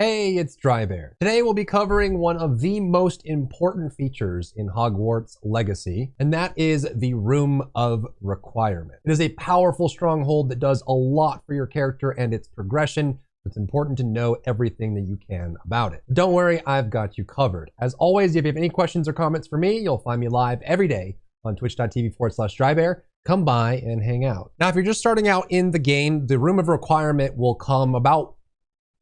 Hey, it's Drybear. Today we'll be covering one of the most important features in Hogwarts Legacy, and that is the Room of Requirement. It is a powerful stronghold that does a lot for your character and its progression. It's important to know everything that you can about it. Don't worry, I've got you covered. As always, if you have any questions or comments for me, you'll find me live every day on twitch.tv/Drybear. Come by and hang out. Now, if you're just starting out in the game, the Room of Requirement will come about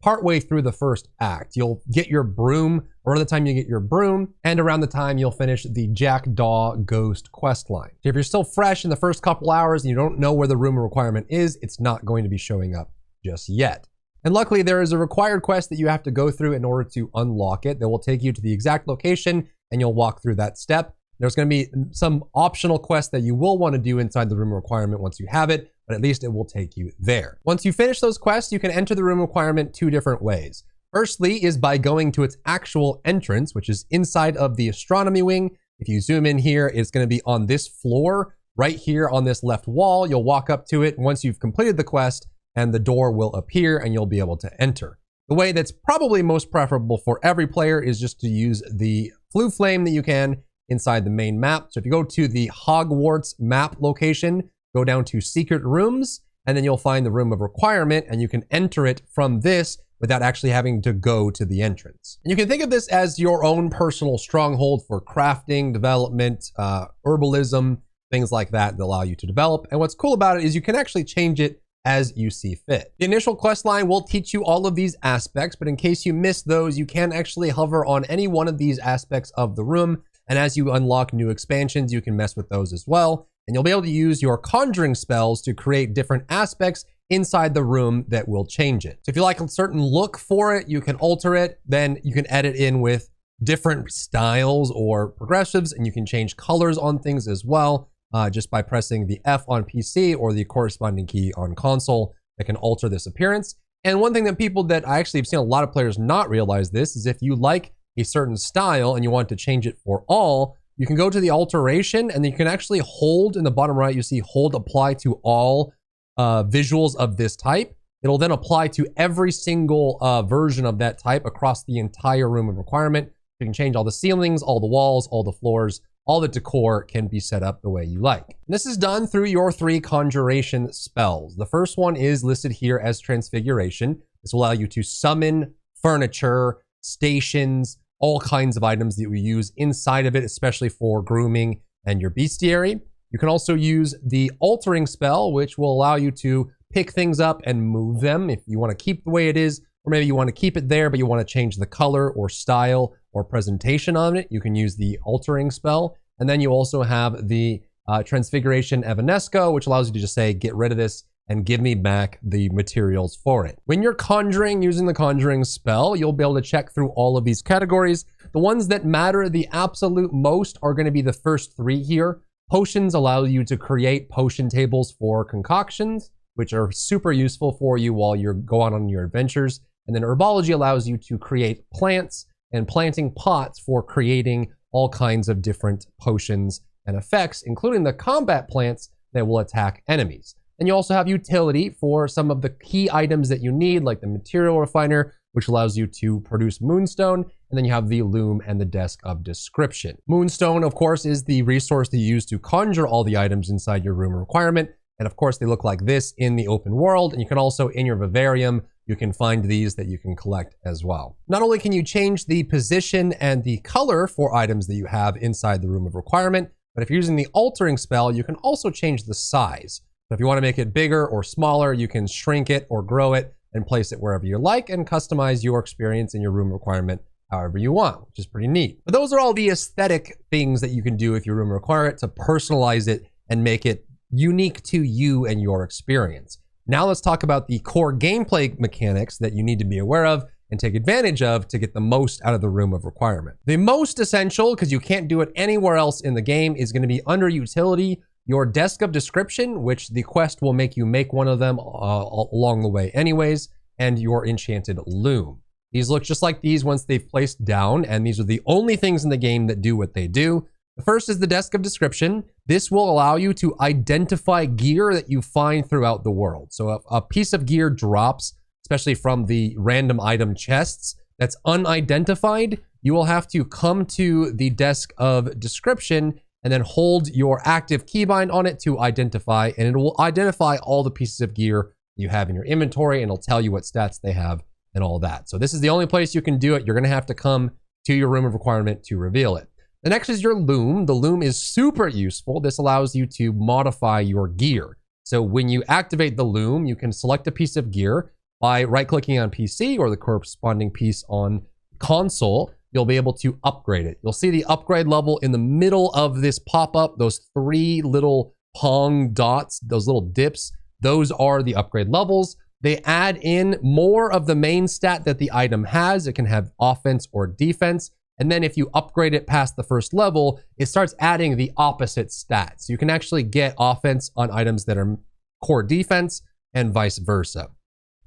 partway through the first act. You'll get your broom, around the time you get your broom, and around the time you'll finish the Jackdaw Ghost quest line. So if you're still fresh in the first couple hours and you don't know where the Room of Requirement is, it's not going to be showing up just yet. And luckily, there is a required quest that you have to go through in order to unlock it that will take you to the exact location, and you'll walk through that step. There's going to be some optional quests that you will want to do inside the Room of Requirement once you have it, but at least it will take you there. Once you finish those quests, you can enter the Room of Requirement two different ways. Firstly is by going to its actual entrance, which is inside of the astronomy wing. If you zoom in here, it's going to be on this floor, right here on this left wall. You'll walk up to it once you've completed the quest, and the door will appear and you'll be able to enter. The way that's probably most preferable for every player is just to use the flue flame that you can inside the main map. So if you go to the Hogwarts map location, go down to secret rooms, and then you'll find the Room of Requirement, and you can enter it from this without actually having to go to the entrance. And you can think of this as your own personal stronghold for crafting, development, herbalism, things like that that allow you to develop. And what's cool about it is you can actually change it as you see fit. The initial quest line will teach you all of these aspects, but in case you miss those, you can actually hover on any one of these aspects of the room. And as you unlock new expansions, you can mess with those as well. And you'll be able to use your conjuring spells to create different aspects inside the room that will change it. So if you like a certain look for it, you can alter it. Then you can edit in with different styles or progressives, and you can change colors on things as well, just by pressing the F on PC or the corresponding key on console that can alter this appearance. And one thing that I actually have seen a lot of players not realize this is if you like a certain style and you want to change it for all, you can go to the alteration and you can actually hold in the bottom right, you see hold apply to all visuals of this type. It'll then apply to every single version of that type across the entire Room of Requirement. You can change all the ceilings, all the walls, all the floors, all the decor can be set up the way you like. And this is done through your 3 conjuration spells. The first one is listed here as Transfiguration. This will allow you to summon furniture, stations, all kinds of items that we use inside of it, especially for grooming and your bestiary. You can also use the altering spell, which will allow you to pick things up and move them if you want to keep the way it is, or maybe you want to keep it there, but you want to change the color or style or presentation on it. You can use the altering spell. And then you also have the Transfiguration Evanesco, which allows you to just say, get rid of this and give me back the materials for it. When you're conjuring using the conjuring spell, you'll be able to check through all of these categories. The ones that matter the absolute most are going to be the first 3 here. Potions allow you to create potion tables for concoctions, which are super useful for you while you're going on your adventures. And then herbology allows you to create plants and planting pots for creating all kinds of different potions and effects, including the combat plants that will attack enemies. And you also have utility for some of the key items that you need, like the material refiner, which allows you to produce moonstone. And then you have the loom and the desk of description. Moonstone, of course, is the resource that you use to conjure all the items inside your Room of Requirement. And of course, they look like this in the open world. And you can also, in your vivarium, you can find these that you can collect as well. Not only can you change the position and the color for items that you have inside the Room of Requirement, but if you're using the altering spell, you can also change the size. So if you want to make it bigger or smaller, you can shrink it or grow it and place it wherever you like and customize your experience in your Room Requirement however you want, which is pretty neat. But those are all the aesthetic things that you can do if your Room Requirement to personalize it and make it unique to you and your experience. Now let's talk about the core gameplay mechanics that you need to be aware of and take advantage of to get the most out of the Room of Requirement. The most essential, because you can't do it anywhere else in the game, is going to be under utility, your desk of description, which the quest will make you make one of them along the way anyways, and your enchanted loom. These look just like these once they've placed down, and these are the only things in the game that do what they do. The first is the desk of description. This will allow you to identify gear that you find throughout the world. So a piece of gear drops, especially from the random item chests, that's unidentified, you will have to come to the desk of description and then hold your active keybind on it to identify, and it will identify all the pieces of gear you have in your inventory, and it'll tell you what stats they have and all that. So this is the only place you can do it. You're gonna have to come to your room of requirement to reveal it. The next is your loom. The loom is super useful. This allows you to modify your gear. So when you activate the loom, you can select a piece of gear by right-clicking on PC or the corresponding piece on console. You'll be able to upgrade it. You'll see the upgrade level in the middle of this pop-up, those 3 little pong dots, those little dips. Those are the upgrade levels. They add in more of the main stat that the item has. It can have offense or defense. And then if you upgrade it past the first level, it starts adding the opposite stats. You can actually get offense on items that are core defense and vice versa.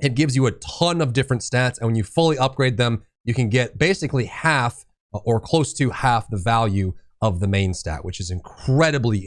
It gives you a ton of different stats, and when you fully upgrade them, you can get basically half or close to half the value of the main stat, which is incredibly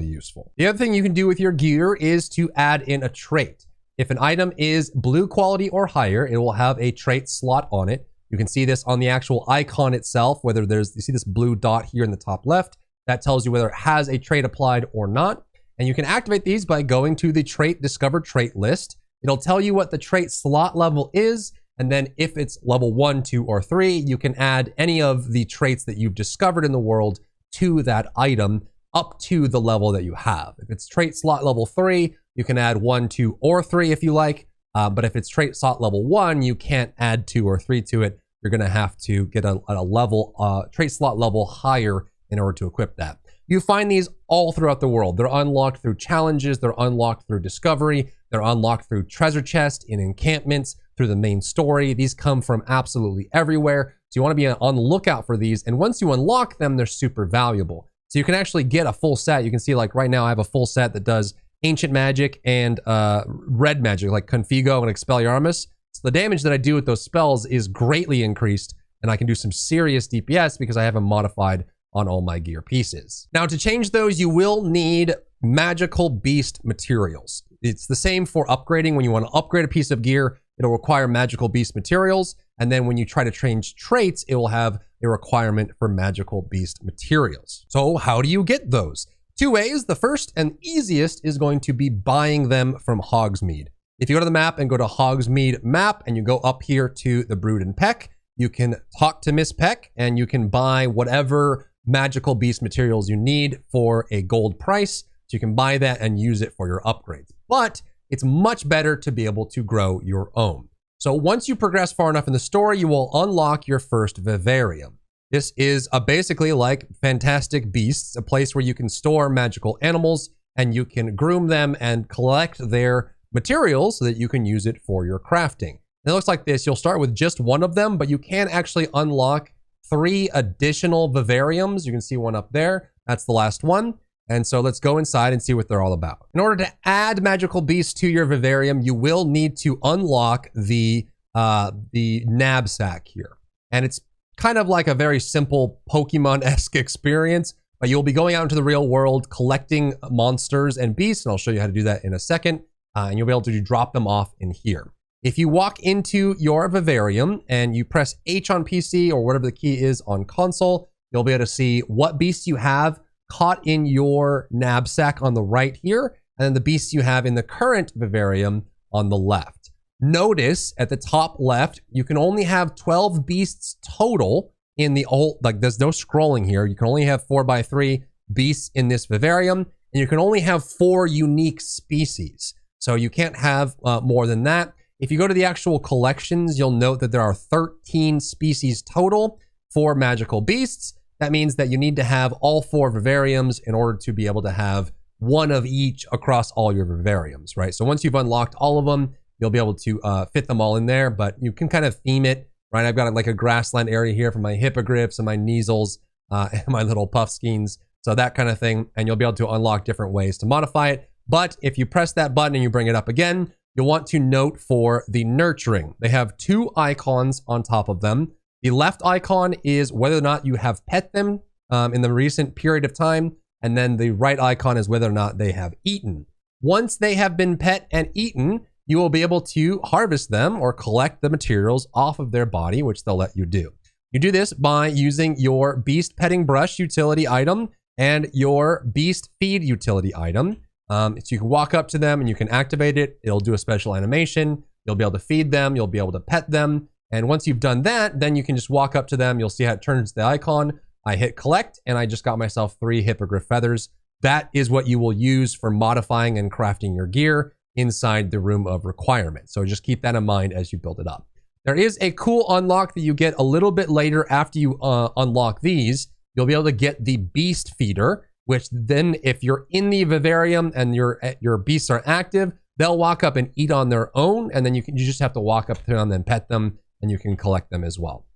useful. The other thing you can do with your gear is to add in a trait. If an item is blue quality or higher, it will have a trait slot on it. You can see this on the actual icon itself, whether you see this blue dot here in the top left, that tells you whether it has a trait applied or not. And you can activate these by going to the trait discovered trait list. It'll tell you what the trait slot level is. And then if it's level 1, 2, or 3, you can add any of the traits that you've discovered in the world to that item up to the level that you have. If it's trait slot level 3, you can add 1, 2, or 3 if you like. But if it's trait slot level 1, you can't add 2 or 3 to it. You're gonna have to get a level, trait slot level higher in order to equip that. You find these all throughout the world. They're unlocked through challenges, they're unlocked through discovery, they're unlocked through treasure chests, in encampments, through the main story. These come from absolutely everywhere. So you wanna be on the lookout for these. And once you unlock them, they're super valuable. So you can actually get a full set. You can see like right now I have a full set that does ancient magic and red magic, like Configo and Expelliarmus. So the damage that I do with those spells is greatly increased, and I can do some serious DPS because I have them modified on all my gear pieces. Now to change those, you will need magical beast materials. It's the same for upgrading. When you want to upgrade a piece of gear, it'll require magical beast materials. And then when you try to change traits, it will have a requirement for magical beast materials. So how do you get those? 2 ways. The first and easiest is going to be buying them from Hogsmeade. If you go to the map and go to Hogsmeade map and you go up here to the Brood and Peck, you can talk to Miss Peck and you can buy whatever magical beast materials you need for a gold price. So you can buy that and use it for your upgrades. But it's much better to be able to grow your own. So once you progress far enough in the story, you will unlock your first Vivarium. This is basically like Fantastic Beasts, a place where you can store magical animals and you can groom them and collect their materials so that you can use it for your crafting. And it looks like this. You'll start with just one of them, but you can actually unlock 3 additional Vivariums. You can see one up there. That's the last one. And so let's go inside and see what they're all about. In order to add magical beasts to your Vivarium, you will need to unlock the knapsack here. And it's kind of like a very simple Pokemon-esque experience, but you'll be going out into the real world, collecting monsters and beasts, and I'll show you how to do that in a second, and you'll be able to drop them off in here. If you walk into your Vivarium and you press H on PC or whatever the key is on console, you'll be able to see what beasts you have caught in your knapsack on the right here, and then the beasts you have in the current Vivarium on the left. Notice at the top left, you can only have 12 beasts total in the old, like there's no scrolling here. You can only have 4x3 beasts in this Vivarium, and you can only have 4 unique species. So you can't have more than that. If you go to the actual collections, you'll note that there are 13 species total for magical beasts. That means that you need to have all 4 Vivariums in order to be able to have one of each across all your Vivariums, right? So once you've unlocked all of them, you'll be able to fit them all in there, but you can kind of theme it, right? I've got like a grassland area here for my hippogriffs and my Neasels and my little puffskeins, so that kind of thing, and you'll be able to unlock different ways to modify it. But if you press that button and you bring it up again, you'll want to note for the nurturing. They have 2 icons on top of them. The left icon is whether or not you have pet them in the recent period of time, and then the right icon is whether or not they have eaten. Once they have been pet and eaten, you will be able to harvest them or collect the materials off of their body, which they'll let you do. You do this by using your beast petting brush utility item and your beast feed utility item. So you can walk up to them and you can activate it. It'll do a special animation. You'll be able to feed them. You'll be able to pet them. And once you've done that, then you can just walk up to them. You'll see how it turns the icon. I hit collect and I just got myself 3 hippogriff feathers. That is what you will use for modifying and crafting your gear inside the room of requirement. So just keep that in mind as you build it up. There is a cool unlock that you get a little bit later after you unlock these. You'll be able to get the beast feeder, which then if you're in the vivarium and your beasts are active, they'll walk up and eat on their own. And then you just have to walk up to them and pet them and you can collect them as well.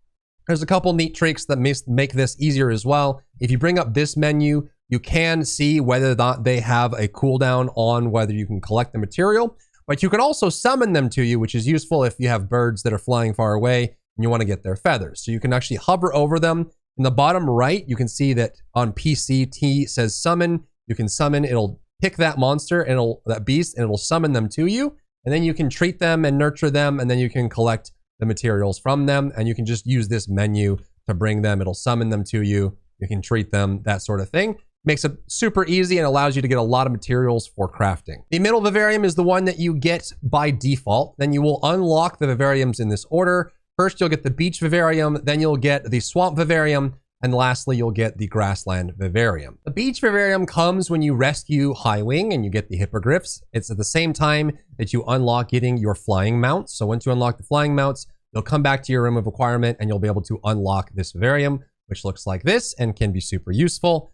There's a couple neat tricks that make this easier as well. If you bring up this menu, you can see whether or not they have a cooldown on whether you can collect the material. But you can also summon them to you, which is useful if you have birds that are flying far away and you want to get their feathers. So you can actually hover over them. In the bottom right, you can see that on PC, T says summon. You can summon, it'll pick that monster, and that beast, and it'll summon them to you. And then you can treat them and nurture them, and then you can collect the materials from them. And you can just use this menu to bring them. It'll summon them to you. You can treat them, that sort of thing. Makes it super easy and allows you to get a lot of materials for crafting. The middle vivarium is the one that you get by default. Then you will unlock the vivariums in this order. First, you'll get the beach vivarium, then you'll get the swamp vivarium, and lastly, you'll get the grassland vivarium. The beach vivarium comes when you rescue Highwing and you get the hippogriffs. It's at the same time that you unlock getting your flying mounts. So once you unlock the flying mounts, you'll come back to your room of requirement and you'll be able to unlock this vivarium, which looks like this and can be super useful.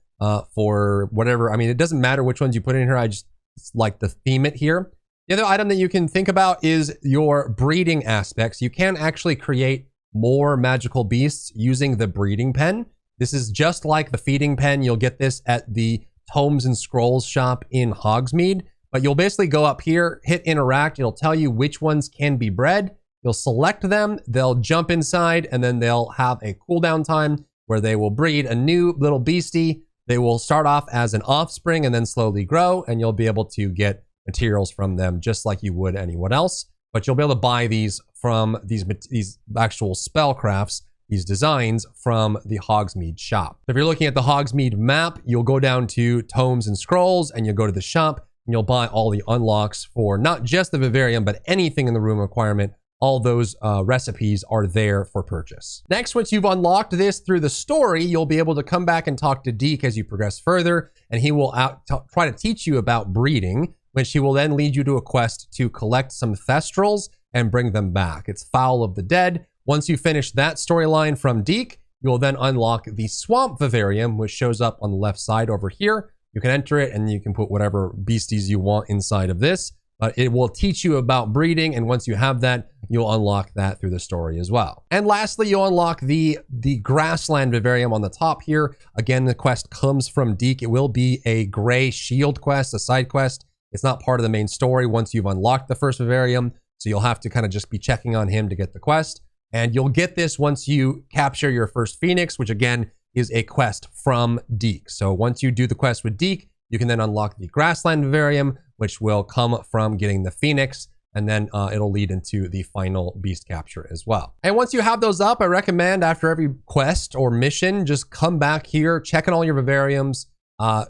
For whatever, I mean, it doesn't matter which ones you put in here. I just like to theme it here. The other item that you can think about is your breeding aspects. You can actually create more magical beasts using the breeding pen. This is just like the feeding pen. You'll get this at the Tomes and Scrolls shop in Hogsmeade, but you'll basically go up here, hit interact. It'll tell you which ones can be bred. You'll select them, they'll jump inside, and then they'll have a cooldown time where they will breed a new little beastie. They will start off as an offspring and then slowly grow, and you'll be able to get materials from them just like you would anyone else. But you'll be able to buy these from these actual spellcrafts, these designs from the Hogsmeade shop. If you're looking at the Hogsmeade map, you'll go down to Tomes and Scrolls and you'll go to the shop and you'll buy all the unlocks for not just the vivarium, but anything in the room requirement. All those recipes are there for purchase. Next, once you've unlocked this through the story, you'll be able to come back and talk to Deke as you progress further, and he will try to teach you about breeding, which he will then lead you to a quest to collect some thestrals and bring them back. It's Fowl of the Dead. Once you finish that storyline from Deke, you will then unlock the Swamp Vivarium, which shows up on the left side over here. You can enter it and you can put whatever beasties you want inside of this. But it will teach you about breeding, and once you have that, you'll unlock that through the story as well. And lastly, you'll unlock the grassland vivarium on the top here. Again, the quest comes from Deke. It will be a gray shield quest, a side quest. It's not part of the main story once you've unlocked the first vivarium, so you'll have to kind of just be checking on him to get the quest. And you'll get this once you capture your first phoenix, which again is a quest from Deke. So once you do the quest with Deke, you can then unlock the grassland vivarium, which will come from getting the phoenix, and then it'll lead into the final beast capture as well. And once you have those up, I recommend after every quest or mission, just come back here, check on all your vivariums,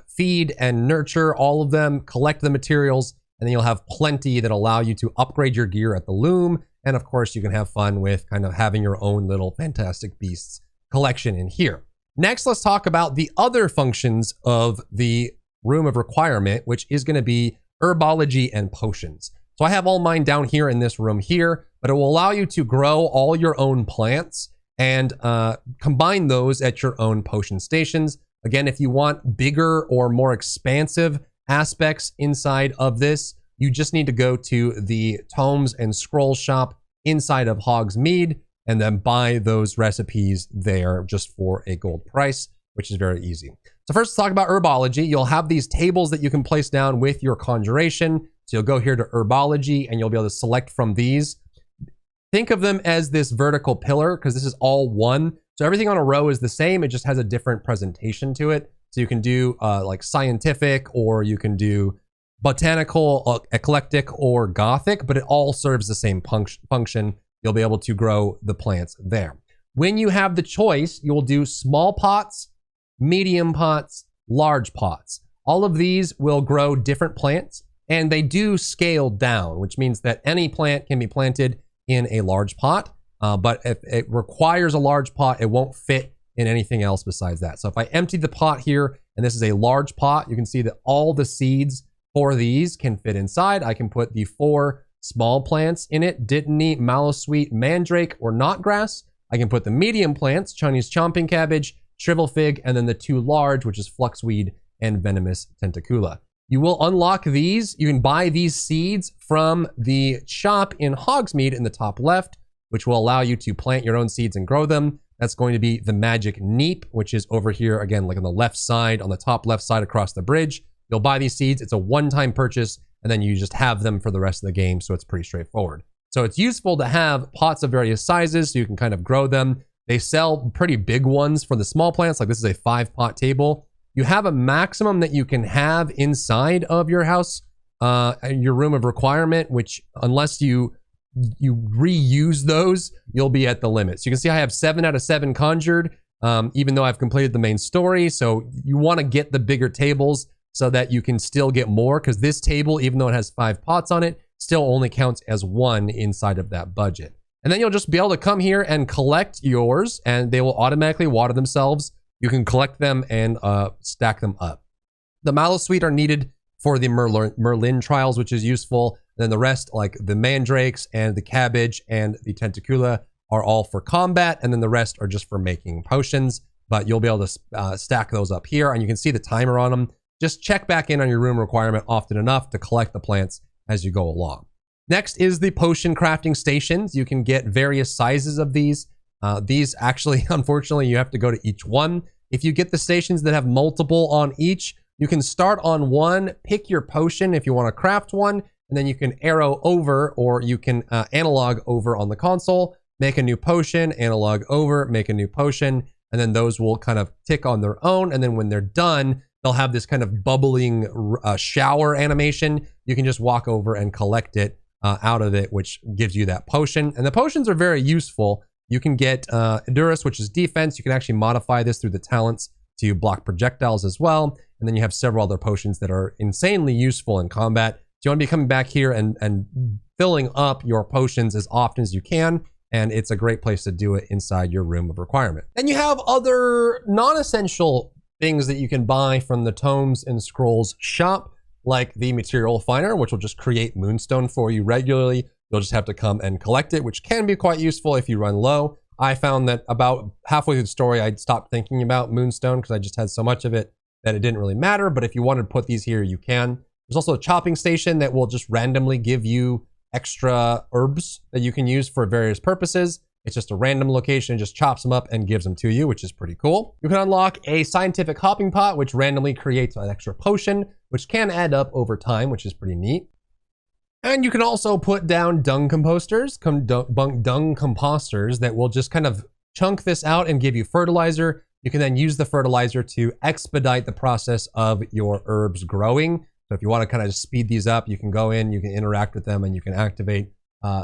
feed and nurture all of them, collect the materials, and then you'll have plenty that allow you to upgrade your gear at the loom. And of course, you can have fun with kind of having your own little fantastic beasts collection in here. Next, let's talk about the other functions of the room of requirement, which is going to be herbology and potions. So I have all mine down here in this room here, but it will allow you to grow all your own plants and combine those at your own potion stations. Again, if you want bigger or more expansive aspects inside of this, you just need to go to the Tomes and Scrolls shop inside of Hogsmeade and then buy those recipes there just for a gold price, which is very easy. So first, let's talk about herbology. You'll have these tables that you can place down with your conjuration. So you'll go here to herbology and you'll be able to select from these. Think of them as this vertical pillar because this is all one. So everything on a row is the same. It just has a different presentation to it. So you can do like scientific, or you can do botanical, eclectic, or gothic, but it all serves the same function. You'll be able to grow the plants there. When you have the choice, you'll do small pots, medium pots, large pots. All of these will grow different plants, and they do scale down, which means that any plant can be planted in a large pot, but if it requires a large pot, it won't fit in anything else besides that. So if I empty the pot here, and this is a large pot, you can see that all the seeds for these can fit inside. I can put the 4 small plants in it, Dittany, Mallowsweet, Mandrake, or Knotgrass. I can put the medium plants, Chinese chomping cabbage, shrivel fig, and then the 2 large, which is fluxweed and venomous tentacula. You will unlock these. You can buy these seeds from the shop in Hogsmeade in the top left, which will allow you to plant your own seeds and grow them. That's going to be the magic neep, which is over here, again, like on the left side, on the top left side across the bridge. You'll buy these seeds. It's a one-time purchase, and then you just have them for the rest of the game, so it's pretty straightforward. So it's useful to have pots of various sizes so you can kind of grow them. They sell pretty big ones for the small plants, like this is a 5-pot table. You have a maximum that you can have inside of your house, your room of requirement, which unless you reuse those, you'll be at the limit. So you can see I have 7 out of 7 conjured, even though I've completed the main story. So you want to get the bigger tables so that you can still get more, because this table, even though it has 5 pots on it, still only counts as 1 inside of that budget. And then you'll just be able to come here and collect yours, and they will automatically water themselves. You can collect them and stack them up. The Mallowsweet are needed for the Merlin trials, which is useful. And then the rest, like the Mandrakes and the Cabbage and the Tentacula, are all for combat. And then the rest are just for making potions. But you'll be able to stack those up here, and you can see the timer on them. Just check back in on your room requirement often enough to collect the plants as you go along. Next is the potion crafting stations. You can get various sizes of these. These actually, unfortunately, you have to go to each one. If you get the stations that have multiple on each, you can start on one, pick your potion if you want to craft one, and then you can arrow over, or you can analog over on the console, make a new potion, analog over, make a new potion, and then those will kind of tick on their own. And then when they're done, they'll have this kind of bubbling shower animation. You can just walk over and collect it out of it, which gives you that potion. And the potions are very useful. You can get Endurance, which is defense. You can actually modify this through the talents to block projectiles as well. And then you have several other potions that are insanely useful in combat. So you want to be coming back here and filling up your potions as often as you can. And it's a great place to do it inside your room of requirement. And you have other non-essential things that you can buy from the Tomes and Scrolls shop, like the Material Finder, which will just create moonstone for you regularly. You'll just have to come and collect it, which can be quite useful if you run low. I found that about halfway through the story, I'd stopped thinking about moonstone because I just had so much of it that it didn't really matter. But if you wanted to put these here, you can. There's also a chopping station that will just randomly give you extra herbs that you can use for various purposes. It's just a random location, just chops them up and gives them to you, which is pretty cool. You can unlock a scientific hopping pot, which randomly creates an extra potion, which can add up over time, which is pretty neat. And you can also put down dung composters that will just kind of chunk this out and give you fertilizer. You can then use the fertilizer to expedite the process of your herbs growing. So if you want to kind of just speed these up, you can go in, you can interact with them, and you can activate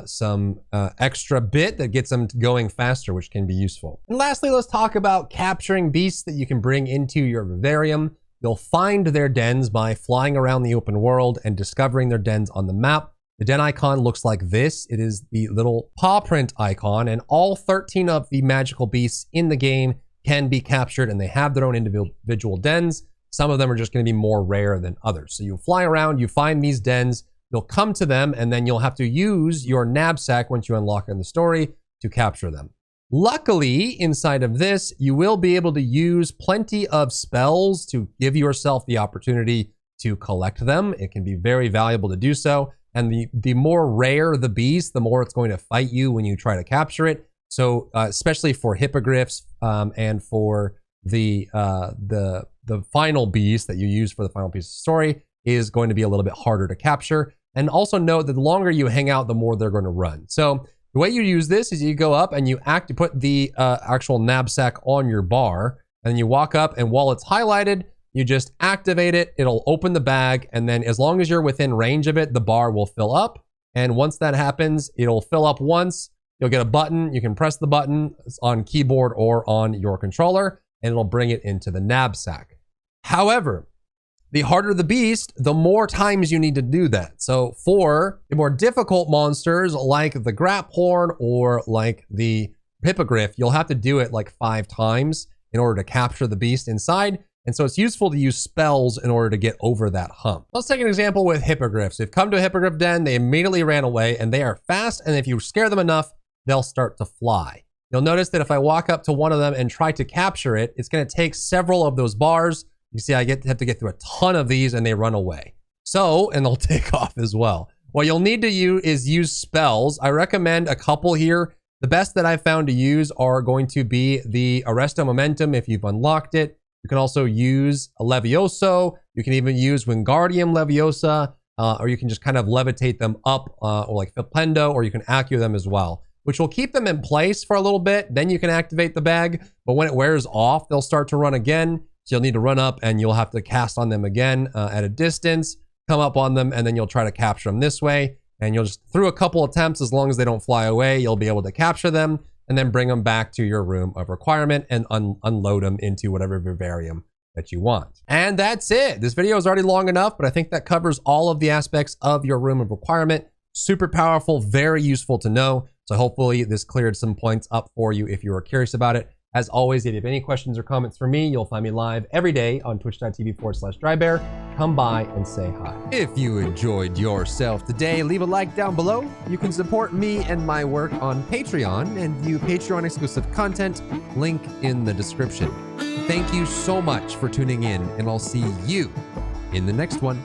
some extra bit that gets them going faster, which can be useful. And lastly, let's talk about capturing beasts that you can bring into your vivarium. You'll find their dens by flying around the open world and discovering their dens on the map. The den icon looks like this. It is the little paw print icon, and all 13 of the magical beasts in the game can be captured, and they have their own individual dens. Some of them are just going to be more rare than others. So you fly around, you find these dens, you'll come to them, and then you'll have to use your knapsack once you unlock in the story to capture them. Luckily, inside of this, you will be able to use plenty of spells to give yourself the opportunity to collect them. It can be very valuable to do so. And the more rare the beast, the more it's going to fight you when you try to capture it. So especially for hippogriffs and for the final beast that you use for the final piece of the story is going to be a little bit harder to capture. And also note that the longer you hang out, the more they're going to run. So the way you use this is you go up and you put the actual knapsack on your bar, and then you walk up, and while it's highlighted, You just activate it, it'll open the bag, and then as long as you're within range of it, the bar will fill up. And once that happens, it'll fill up once. You'll get a button. You can press the button on keyboard or on your controller, and it'll bring it into the knapsack. However, the harder the beast, the more times you need to do that. So for the more difficult monsters like the Graphorn or like the Hippogriff, you'll have to do it like 5 times in order to capture the beast inside. And so it's useful to use spells in order to get over that hump. Let's take an example with Hippogriffs. If you come to a Hippogriff den, they immediately ran away and they are fast. And if you scare them enough, they'll start to fly. You'll notice that if I walk up to one of them and try to capture it, it's going to take several of those bars. You see, I have to get through a ton of these and they run away. So, and they'll take off as well. What you'll need to use spells. I recommend a couple here. The best that I've found to use are going to be the Arresto Momentum if you've unlocked it. You can also use a Levioso. You can even use Wingardium Leviosa, or you can just kind of levitate them up, or like Flipendo, or you can Accio them as well, which will keep them in place for a little bit. Then you can activate the bag, but when it wears off, they'll start to run again. So you'll need to run up and you'll have to cast on them again at a distance, come up on them, and then you'll try to capture them this way. And you'll just, through a couple attempts, as long as they don't fly away, you'll be able to capture them and then bring them back to your room of requirement and unload them into whatever vivarium that you want. And that's it. This video is already long enough, but I think that covers all of the aspects of your room of requirement. Super powerful, very useful to know. So hopefully this cleared some points up for you if you were curious about it. As always, if you have any questions or comments for me, you'll find me live every day on twitch.tv/Drybear. Come by and say hi. If you enjoyed yourself today, leave a like down below. You can support me and my work on Patreon and view Patreon exclusive content, link in the description. Thank you so much for tuning in, and I'll see you in the next one.